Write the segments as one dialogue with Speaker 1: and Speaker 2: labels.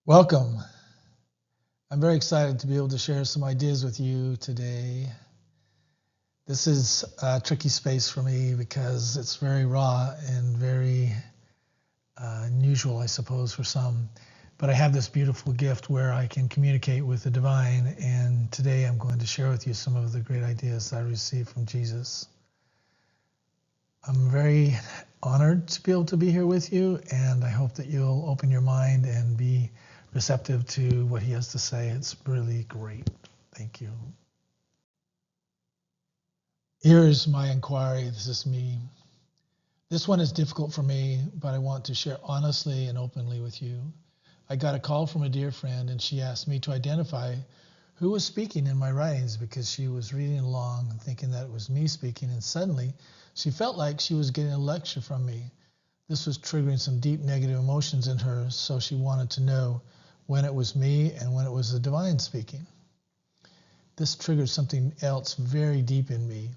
Speaker 1: Welcome. I'm very excited to be able to share some ideas with you today. This is a tricky space for me because it's very raw and very unusual, I suppose, for some. But I have this beautiful gift where I can communicate with the divine, and today I'm going to share with you some of the great ideas I received from Jesus. I'm very honored to be able to be here with you, and I hope that you'll open your mind and be receptive to what he has to say. It's really great. Thank you. Here is my inquiry. This is me. This one is difficult for me, but I want to share honestly and openly with you. I got a call from a dear friend, and she asked me to identify who was speaking in my writings because she was reading along thinking that it was me speaking, and suddenly she felt like she was getting a lecture from me. This was triggering some deep negative emotions in her, so she wanted to know when it was me and when it was the divine speaking. This triggered something else very deep in me.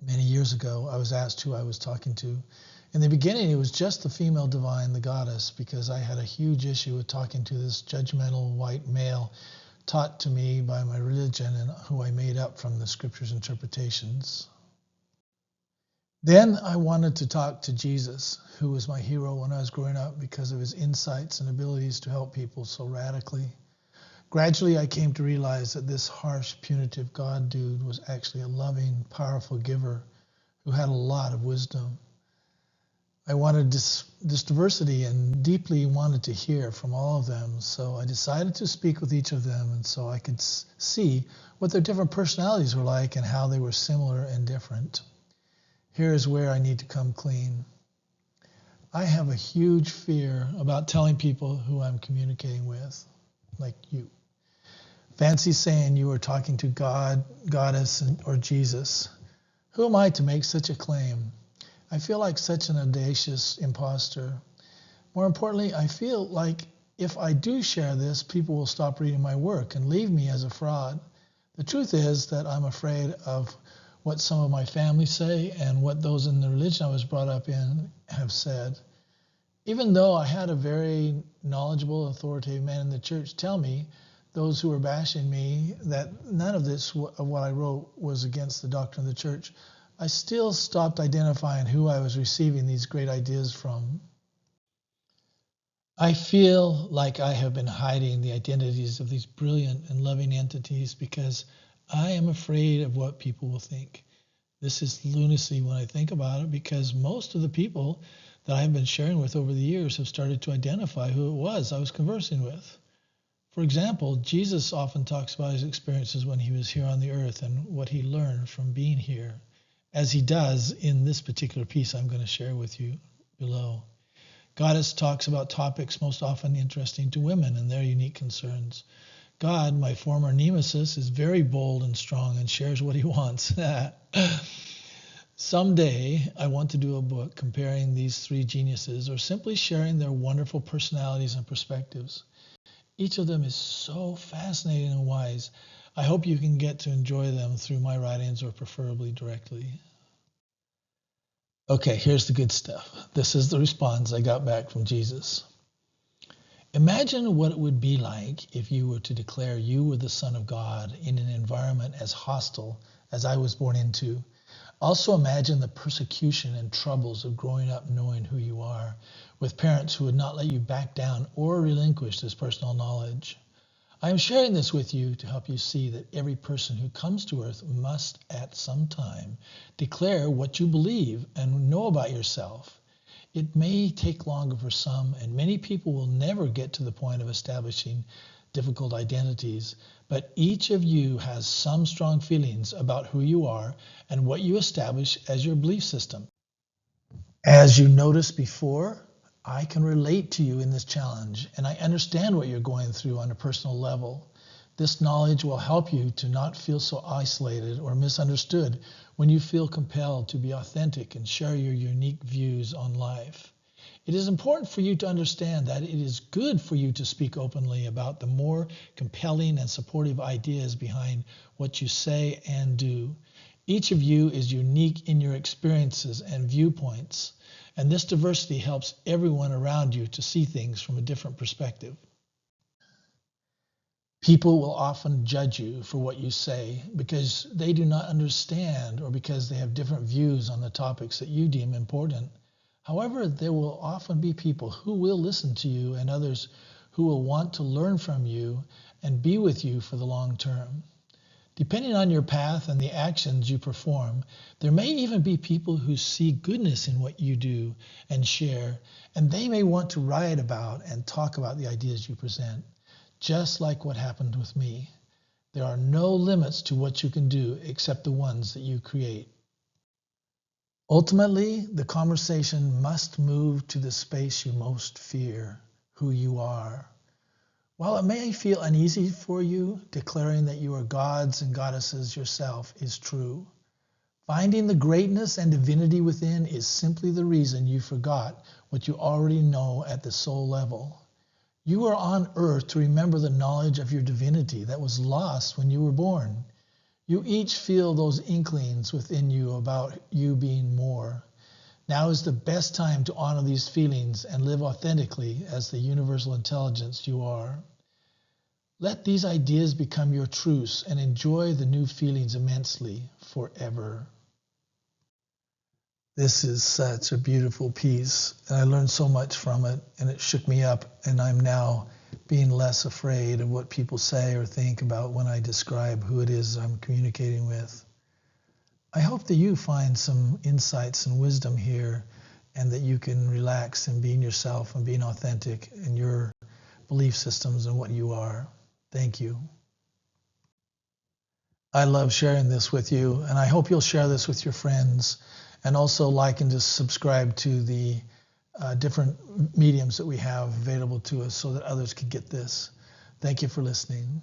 Speaker 1: Many years ago, I was asked who I was talking to. In the beginning, it was just the female divine, the goddess, because I had a huge issue with talking to this judgmental white male taught to me by my religion and who I made up from the scriptures' interpretations. Then I wanted to talk to Jesus, who was my hero when I was growing up because of his insights and abilities to help people so radically. Gradually, I came to realize that this harsh, punitive God dude was actually a loving, powerful giver who had a lot of wisdom. I wanted this diversity and deeply wanted to hear from all of them, so I decided to speak with each of them and so I could see what their different personalities were like and how they were similar and different. Here's where I need to come clean. I have a huge fear about telling people who I'm communicating with, like you. Fancy saying you are talking to God, Goddess, or Jesus. Who am I to make such a claim? I feel like such an audacious imposter. More importantly, I feel like if I do share this, people will stop reading my work and leave me as a fraud. The truth is that I'm afraid of what some of my family say and what those in the religion I was brought up in have said. Even though I had a very knowledgeable, authoritative man in the church tell me, those who were bashing me, that none of this of what I wrote was against the doctrine of the church, I still stopped identifying who I was receiving these great ideas from. I feel like I have been hiding the identities of these brilliant and loving entities because I am afraid of what people will think. This is lunacy when I think about it because most of the people that I've been sharing with over the years have started to identify who it was I was conversing with. For example, Jesus often talks about his experiences when he was here on the earth and what he learned from being here, as he does in this particular piece I'm going to share with you below. Goddess talks about topics most often interesting to women and their unique concerns. God, my former nemesis, is very bold and strong and shares what he wants. Someday, I want to do a book comparing these three geniuses or simply sharing their wonderful personalities and perspectives. Each of them is so fascinating and wise. I hope you can get to enjoy them through my writings or preferably directly. Okay, here's the good stuff. This is the response I got back from Jesus. Imagine what it would be like if you were to declare you were the Son of God in an environment as hostile as I was born into. Also imagine the persecution and troubles of growing up knowing who you are, with parents who would not let you back down or relinquish this personal knowledge. I am sharing this with you to help you see that every person who comes to earth must at some time declare what you believe and know about yourself. It may take longer for some, and many people will never get to the point of establishing difficult identities, but each of you has some strong feelings about who you are and what you establish as your belief system. As you noticed before, I can relate to you in this challenge, and I understand what you're going through on a personal level. This knowledge will help you to not feel so isolated or misunderstood when you feel compelled to be authentic and share your unique views on life. It is important for you to understand that it is good for you to speak openly about the more compelling and supportive ideas behind what you say and do. Each of you is unique in your experiences and viewpoints, and this diversity helps everyone around you to see things from a different perspective. People will often judge you for what you say because they do not understand or because they have different views on the topics that you deem important. However, there will often be people who will listen to you and others who will want to learn from you and be with you for the long term. Depending on your path and the actions you perform, there may even be people who see goodness in what you do and share, and they may want to write about and talk about the ideas you present. Just like what happened with me. There are no limits to what you can do except the ones that you create. Ultimately, the conversation must move to the space you most fear, who you are. While it may feel uneasy for you, declaring that you are gods and goddesses yourself is true. Finding the greatness and divinity within is simply the reason you forgot what you already know at the soul level. You are on earth to remember the knowledge of your divinity that was lost when you were born. You each feel those inklings within you about you being more. Now is the best time to honor these feelings and live authentically as the universal intelligence you are. Let these ideas become your truths and enjoy the new feelings immensely forever. This is such a beautiful piece, and I learned so much from it, and it shook me up, and I'm now being less afraid of what people say or think about when I describe who it is I'm communicating with. I hope that you find some insights and wisdom here, and that you can relax in being yourself and being authentic in your belief systems and what you are. Thank you. I love sharing this with you, and I hope you'll share this with your friends, and also like and just subscribe to the different mediums that we have available to us so that others can get this. Thank you for listening.